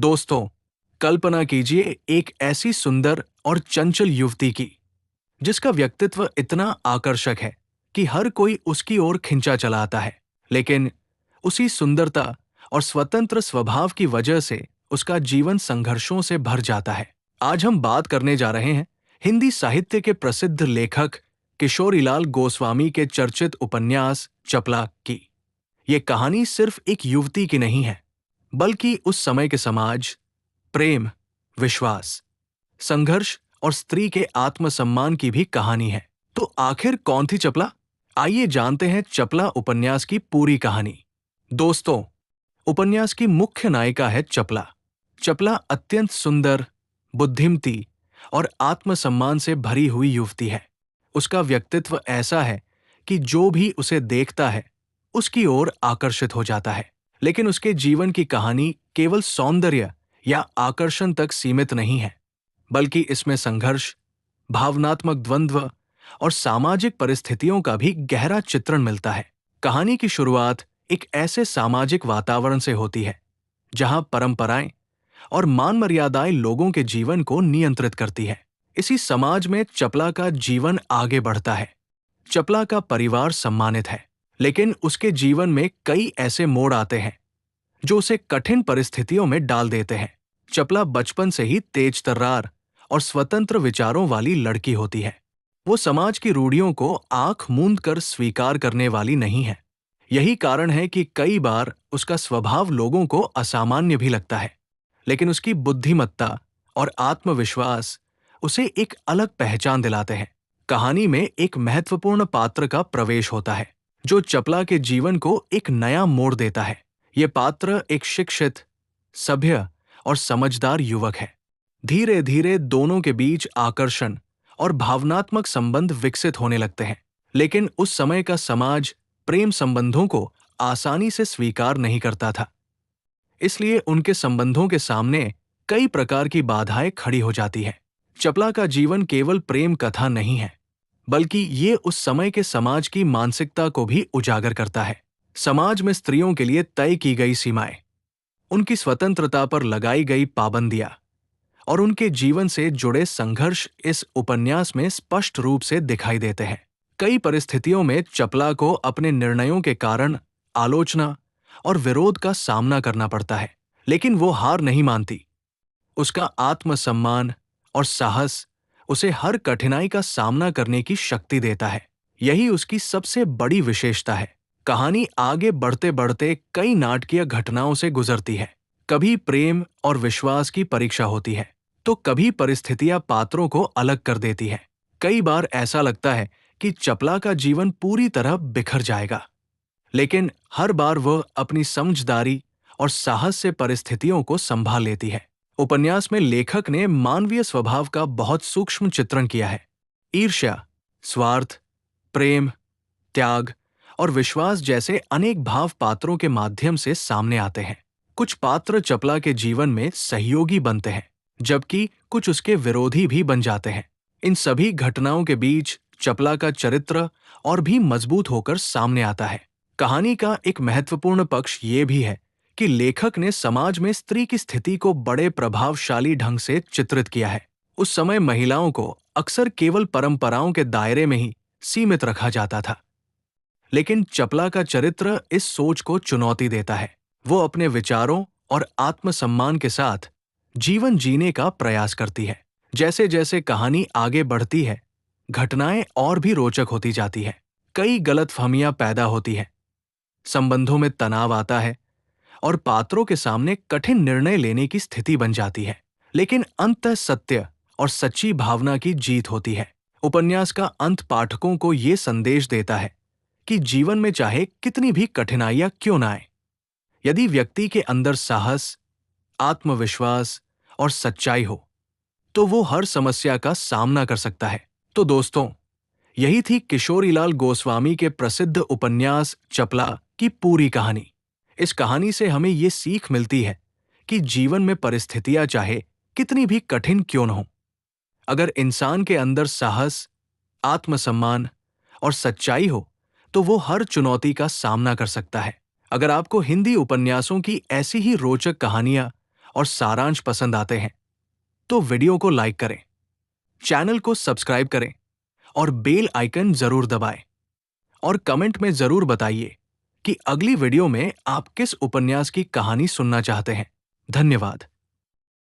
दोस्तों, कल्पना कीजिए एक ऐसी सुंदर और चंचल युवती की, जिसका व्यक्तित्व इतना आकर्षक है कि हर कोई उसकी ओर खिंचा चला आता है। लेकिन उसी सुंदरता और स्वतंत्र स्वभाव की वजह से उसका जीवन संघर्षों से भर जाता है। आज हम बात करने जा रहे हैं हिंदी साहित्य के प्रसिद्ध लेखक किशोरीलाल गोस्वामी के चर्चित उपन्यास चपला की। ये कहानी सिर्फ एक युवती की नहीं है, बल्कि उस समय के समाज, प्रेम, विश्वास, संघर्ष और स्त्री के आत्मसम्मान की भी कहानी है। तो आखिर कौन थी चपला? आइए जानते हैं चपला उपन्यास की पूरी कहानी। दोस्तों, उपन्यास की मुख्य नायिका है चपला। चपला अत्यंत सुंदर, बुद्धिमती और आत्मसम्मान से भरी हुई युवती है। उसका व्यक्तित्व ऐसा है कि जो भी उसे देखता है, उसकी ओर आकर्षित हो जाता है। लेकिन उसके जीवन की कहानी केवल सौंदर्य या आकर्षण तक सीमित नहीं है, बल्कि इसमें संघर्ष, भावनात्मक द्वंद्व और सामाजिक परिस्थितियों का भी गहरा चित्रण मिलता है। कहानी की शुरुआत एक ऐसे सामाजिक वातावरण से होती है, जहां परंपराएं और मान मर्यादाएं लोगों के जीवन को नियंत्रित करती है। इसी समाज में चपला का जीवन आगे बढ़ता है। चपला का परिवार सम्मानित है, लेकिन उसके जीवन में कई ऐसे मोड़ आते हैं जो उसे कठिन परिस्थितियों में डाल देते हैं। चपला बचपन से ही तेज तर्रार और स्वतंत्र विचारों वाली लड़की होती है। वो समाज की रूढ़ियों को आंख मूंद कर स्वीकार करने वाली नहीं है। यही कारण है कि कई बार उसका स्वभाव लोगों को असामान्य भी लगता है। लेकिन उसकी बुद्धिमत्ता और आत्मविश्वास उसे एक अलग पहचान दिलाते हैं। कहानी में एक महत्वपूर्ण पात्र का प्रवेश होता है, जो चपला के जीवन को एक नया मोड़ देता है। ये पात्र एक शिक्षित, सभ्य और समझदार युवक है। धीरे धीरे दोनों के बीच आकर्षण और भावनात्मक संबंध विकसित होने लगते हैं। लेकिन उस समय का समाज प्रेम संबंधों को आसानी से स्वीकार नहीं करता था। इसलिए उनके संबंधों के सामने कई प्रकार की बाधाएं खड़ी हो जाती हैं। चपला का जीवन केवल प्रेम कथा नहीं है, बल्कि ये उस समय के समाज की मानसिकता को भी उजागर करता है। समाज में स्त्रियों के लिए तय की गई सीमाएं, उनकी स्वतंत्रता पर लगाई गई पाबंदियां और उनके जीवन से जुड़े संघर्ष इस उपन्यास में स्पष्ट रूप से दिखाई देते हैं। कई परिस्थितियों में चपला को अपने निर्णयों के कारण आलोचना और विरोध का सामना करना पड़ता है, लेकिन वो हार नहीं मानती। उसका आत्मसम्मान और साहस उसे हर कठिनाई का सामना करने की शक्ति देता है। यही उसकी सबसे बड़ी विशेषता है। कहानी आगे बढ़ते बढ़ते कई नाटकीय घटनाओं से गुजरती है। कभी प्रेम और विश्वास की परीक्षा होती है, तो कभी परिस्थितियां पात्रों को अलग कर देती है। कई बार ऐसा लगता है कि चपला का जीवन पूरी तरह बिखर जाएगा, लेकिन हर बार वह अपनी समझदारी और साहस से परिस्थितियों को संभाल लेती है। उपन्यास में लेखक ने मानवीय स्वभाव का बहुत सूक्ष्म चित्रण किया है। ईर्ष्या, स्वार्थ, प्रेम, त्याग और विश्वास जैसे अनेक भाव पात्रों के माध्यम से सामने आते हैं। कुछ पात्र चपला के जीवन में सहयोगी बनते हैं, जबकि कुछ उसके विरोधी भी बन जाते हैं। इन सभी घटनाओं के बीच चपला का चरित्र और भी मजबूत होकर सामने आता है। कहानी का एक महत्वपूर्ण पक्ष ये भी है कि लेखक ने समाज में स्त्री की स्थिति को बड़े प्रभावशाली ढंग से चित्रित किया है। उस समय महिलाओं को अक्सर केवल परंपराओं के दायरे में ही सीमित रखा जाता था, लेकिन चपला का चरित्र इस सोच को चुनौती देता है। वो अपने विचारों और आत्मसम्मान के साथ जीवन जीने का प्रयास करती है। जैसे जैसे कहानी आगे बढ़ती है, घटनाएं और भी रोचक होती जाती है। कई गलतफहमियां पैदा होती हैं, संबंधों में तनाव आता है और पात्रों के सामने कठिन निर्णय लेने की स्थिति बन जाती है। लेकिन अंततः सत्य और सच्ची भावना की जीत होती है। उपन्यास का अंत पाठकों को ये संदेश देता है कि जीवन में चाहे कितनी भी कठिनाइयां क्यों ना आए, यदि व्यक्ति के अंदर साहस, आत्मविश्वास और सच्चाई हो, तो वो हर समस्या का सामना कर सकता है। तो दोस्तों, यही थी किशोरीलाल गोस्वामी के प्रसिद्ध उपन्यास चपला की पूरी कहानी। इस कहानी से हमें ये सीख मिलती है कि जीवन में परिस्थितियां चाहे कितनी भी कठिन क्यों न हो, अगर इंसान के अंदर साहस, आत्मसम्मान और सच्चाई हो, तो वो हर चुनौती का सामना कर सकता है। अगर आपको हिंदी उपन्यासों की ऐसी ही रोचक कहानियां और सारांश पसंद आते हैं तो वीडियो को लाइक करें, चैनल को सब्सक्राइब करें और बेल आइकन जरूर दबाएं। और कमेंट में जरूर बताइए कि अगली वीडियो में आप किस उपन्यास की कहानी सुनना चाहते हैं। धन्यवाद।